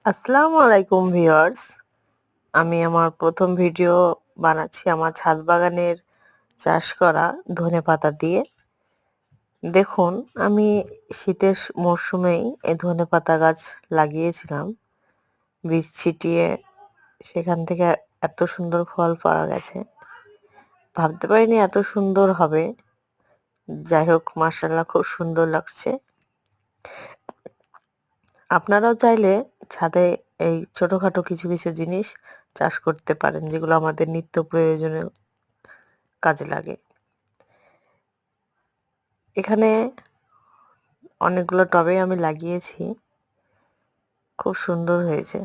আসসালামু আলাইকুম ভিউয়ার্স। আমি আমার প্রথম ভিডিও বানাচ্ছি আমার ছাদ বাগানের চাষ করা ধনেপাতা দিয়ে। দেখুন, আমি শীতের মরশুমেই এই ধনেপাতা গাছ লাগিয়েছিলাম। বীজ ছিটিয়ে সেখান থেকে এত সুন্দর ফল পাওয়া গেছে। ভাবতে পারিনি এত সুন্দর হবে। যাই হোক, মাশাআল্লাহ, খুব সুন্দর লাগছে। আপনারাও চাইলে ছাদে এই ছোটখাটো কিছু কিছু জিনিস চাষ করতে পারেন, যেগুলো আমাদের নিত্য প্রয়োজনীয় কাজে লাগে। এখানে অনেকগুলো টবে আমি লাগিয়েছি, খুব সুন্দর হয়েছে।